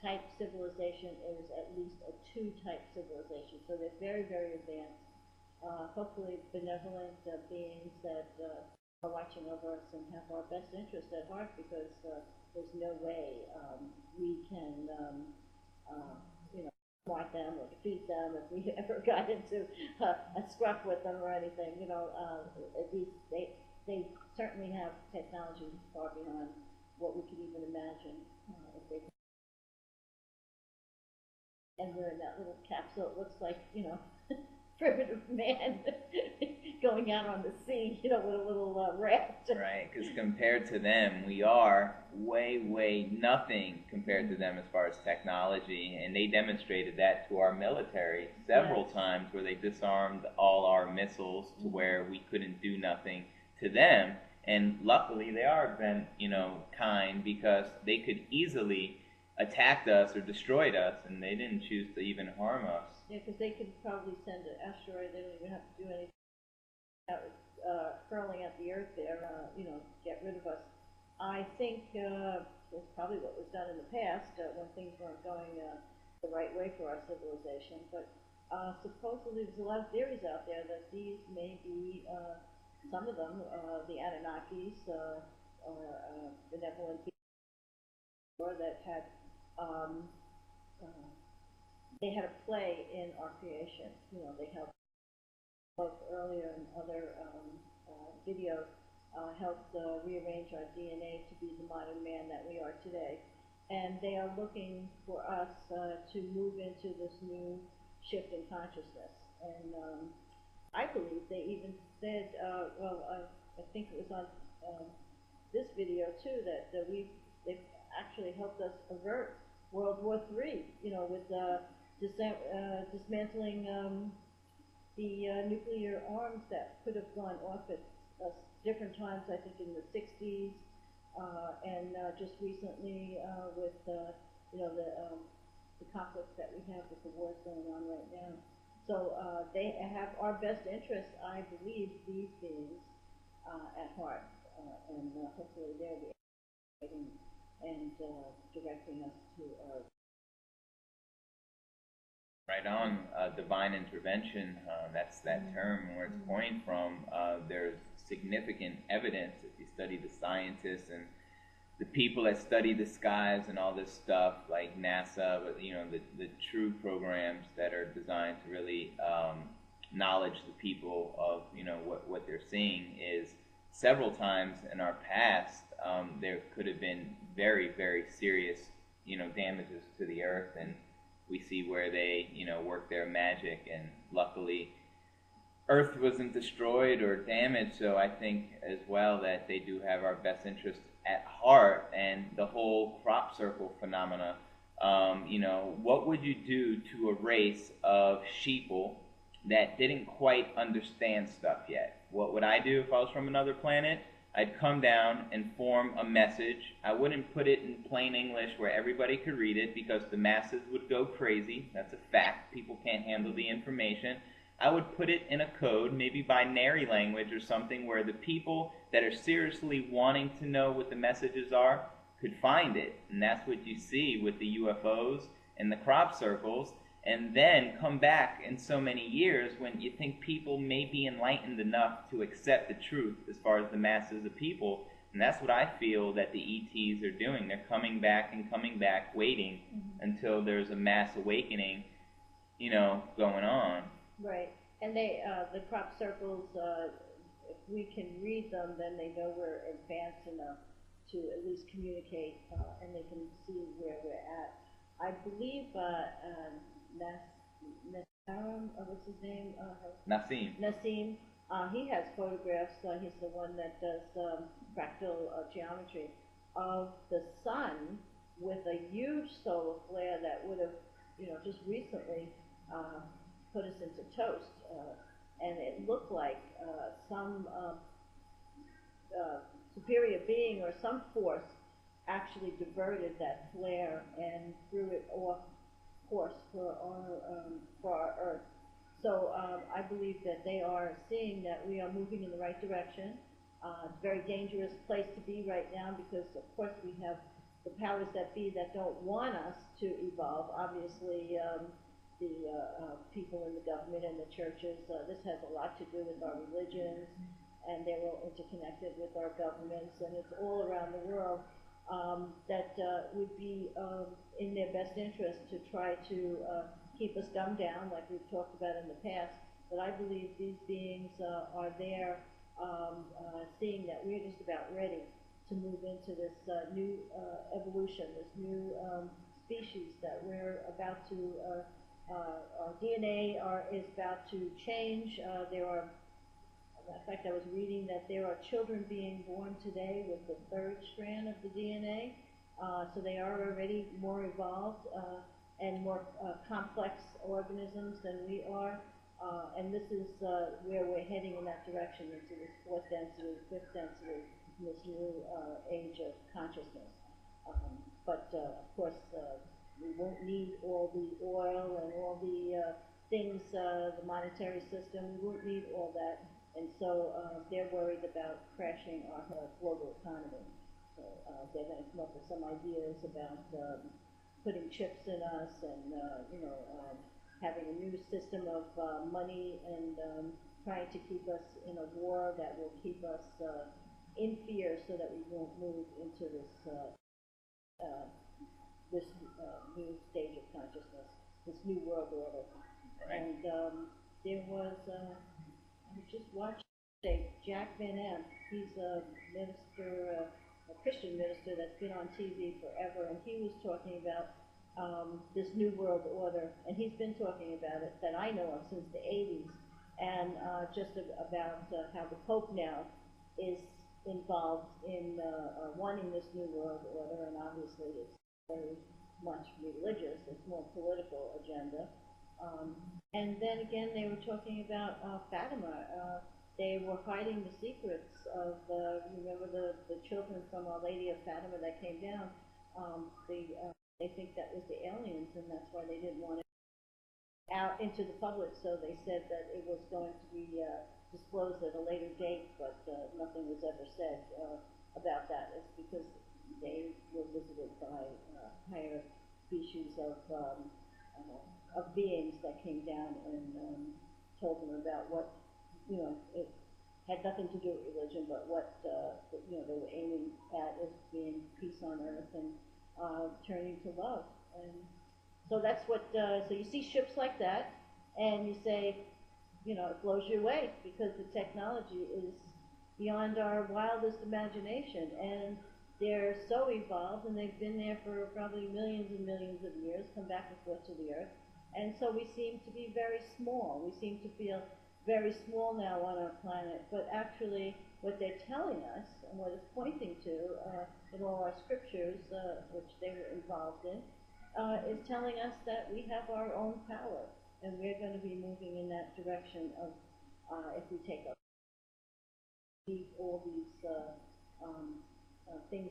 type civilization is at least a 2-type civilization. So they're very, very advanced, hopefully benevolent beings that are watching over us and have our best interest at heart, because there's no way we can, you know, want them or defeat them if we ever got into a scruff with them or anything. You know, at least they certainly have technology far beyond what we could even imagine. If they, and we're in that little capsule. It looks like, you know, primitive man going out on the sea, you know, with a little raft. Right, because compared to them, we are way nothing compared to them as far as technology, and they demonstrated that to our military several times, where they disarmed all our missiles to where we couldn't do nothing to them. And luckily, they are been, you know, kind, because they could easily attacked us or destroyed us, and they didn't choose to even harm us. Yeah, because they could probably send an asteroid. They don't even have to do anything. Hurling at the Earth there, you know, get rid of us. I think it's probably what was done in the past when things weren't going the right way for our civilization. But supposedly there's a lot of theories out there that these may be, some of them, the Anunnakis or benevolent people that had they had a play in our creation. You know, they helped, both earlier and other videos, helped rearrange our DNA to be the modern man that we are today. And they are looking for us to move into this new shift in consciousness. And I believe they even said, I think it was on this video too, that they've actually helped us avert World War III, you know, with dismantling the nuclear arms that could have gone off at different times, I think in the 60s, and just recently with, you know, the conflicts that we have with the wars going on right now. So they have our best interests, I believe, these beings at heart, and hopefully they'll be guiding and directing us to our... Right on, divine intervention, that's that term and where it's coined from. There's significant evidence if you study the scientists and the people that study the skies and all this stuff, like NASA, but you know, the true programs that are designed to really knowledge the people of, you know, what they're seeing is several times in our past there could have been very serious, you know, damages to the earth, and we see where they, you know, work their magic, and luckily Earth wasn't destroyed or damaged. So I think as well that they do have our best interest at heart. And the whole crop circle phenomena, you know, what would you do to a race of sheeple that didn't quite understand stuff yet? What would I do if I was from another planet? I'd come down and form a message. I wouldn't put it in plain English where everybody could read it, because the masses would go crazy. That's a fact. People can't handle the information. I would put it in a code, maybe binary language or something, where the people that are seriously wanting to know what the messages are could find it. And that's what you see with the UFOs and the crop circles. And then come back in so many years when you think people may be enlightened enough to accept the truth as far as the masses of people. And that's what I feel that the ETs are doing. They're coming back and coming back, waiting until there's a mass awakening, you know, going on. Right. And they, the crop circles, if we can read them, then they know we're advanced enough to at least communicate, and they can see where we're at. I believe what's his name? Nassim. He has photographs. He's the one that does fractal geometry of the sun with a huge solar flare that would have, you know, just recently put us into toast. And it looked like some superior being or some force actually diverted that flare and threw it off course for our Earth. So I believe that they are seeing that we are moving in the right direction. It's a very dangerous place to be right now, because of course we have the powers that be that don't want us to evolve. Obviously, the people in the government and the churches, this has a lot to do with our religions, and they're all interconnected with our governments, and it's all around the world, that would be in their best interest to try to keep us dumbed down, like we've talked about in the past. But I believe these beings are there, seeing that we're just about ready to move into this new evolution, this new species that we're about to, our DNA is about to change. There are, in fact, I was reading that there are children being born today with the third strand of the DNA, so they are already more evolved and more complex organisms than we are. And this is where we're heading in that direction, into this fourth density, fifth density, this new age of consciousness. But of course, we won't need all the oil and all the things, the monetary system. We won't need all that. And so they're worried about crashing our global economy. So they're going to come up with some ideas about putting chips in us and, having a new system of money and trying to keep us in a war that will keep us in fear so that we won't move into this new stage of consciousness, this new world order. Right. And there was, I just watched Jack Van Amp. He's a minister, a Christian minister that's been on TV forever, and he was talking about this new world order, and he's been talking about it that I know of since the 80s, and just about how the Pope now is involved in wanting this new world order, and obviously it's very much religious, it's more political agenda. And then again, they were talking about Fatima. They were hiding the secrets of, remember the children from Our Lady of Fatima that came down? They think that was the aliens, and that's why they didn't want it out into the public. So they said that it was going to be disclosed at a later date, but nothing was ever said about that. It's because they were visited by higher species of beings that came down and told them about what, it had nothing to do with religion, but what they were aiming at as being peace on earth and turning to love. And so that's what, so you see ships like that, and you say, it blows you away, because the technology is beyond our wildest imagination, and they're so evolved, and they've been there for probably millions and millions of years, come back and forth to the earth, and so we seem to be very small. We seem to feel very small now on our planet, but actually what they're telling us, and what it's pointing to in all our scriptures, which they were involved in, is telling us that we have our own power, and we're going to be moving in that direction of, if we take up all these things